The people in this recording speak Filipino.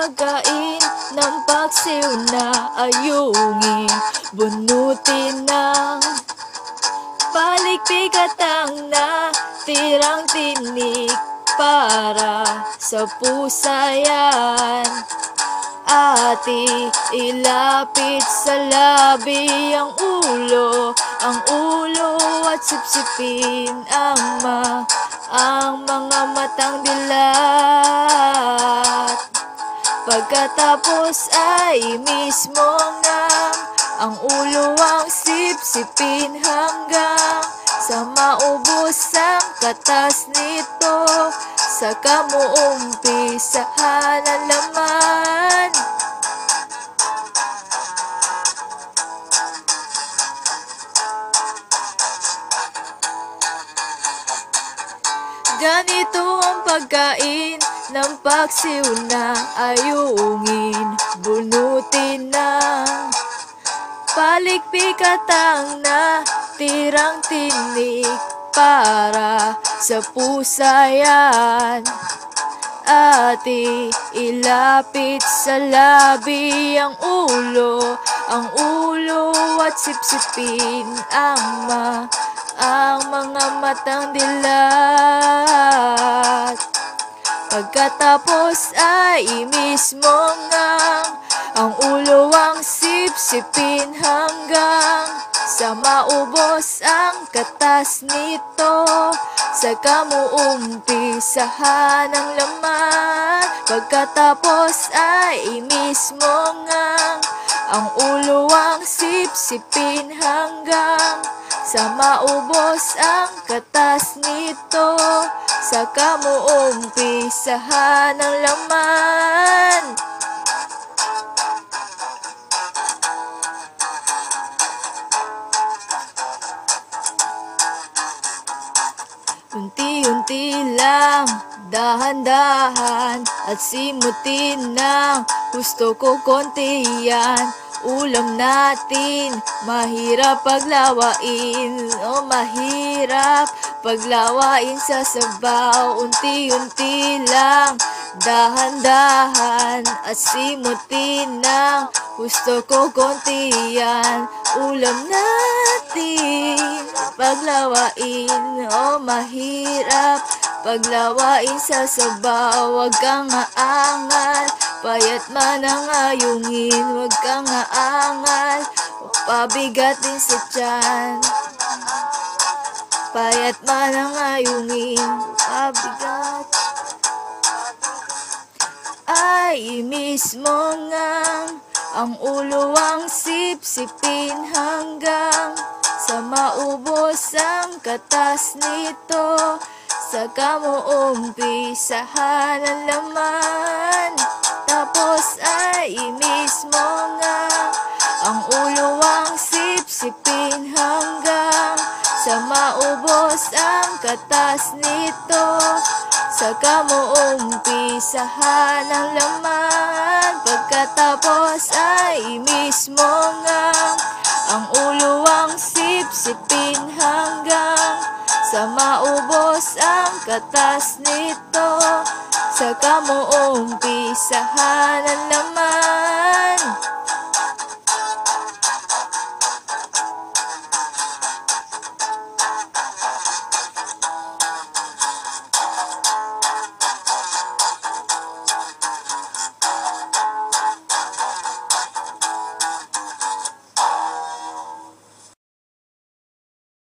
pagkain ng paksiw na ayungin, bunutin ng palikpikatang na tirang tinik para sa pusayan. Ati ilapit sa labi ang ulo at sipsipin ang mga matang dilat. Pagkatapos ay mismo ang ulo ang sipsipin hanggang sa maubos ang katas nito. Saka mo umpisahan ang laman. Ganito ang pagkain ng paksiw na ayungin, bunutin ng palikpikatang na tirang tinik para sa pusayan. Ati ilapit sa labi ang ulo at sipsipin ang mga matang dilat. Pagkatapos ay mismo ang ulo ang sipsipin hanggang sa maubos ang katas nito. Saka mo umpisahan ang laman. Pagkatapos ay mismo ang ulo ang sipsipin hanggang sa maubos ang katas nito. Saka mo umpisahan ang laman. Unti-unti lang, dahan-dahan, at simutin ng gusto ko konti yan. Ulam natin, mahirap paglawain, mahirap paglawain sa sabaw. Unti-unti lang, dahan-dahan, at simutin ng gusto ko konti yan. Ulam natin, paglawain, mahirap paglawain sa sabaw. Huwag kang aangal, payat man ang ayungin. Huwag kang aangal, pabigat din sa tiyan. Payat man ang ayungin, pabigat. Ay mismo ang ulo ang sipsipin hanggang sa maubos ang katas nito. Saka mo umpisahan ang laman. Tapos ay mismo ang ulo ang sipsipin hanggang sa maubos ang katas nito. Saka mo umpisahan ang laman. Pagkatapos ay mismo ang ulo ang sipsipin hanggang sa maubos ang katas nito. Saka mo umpisahan ang laman.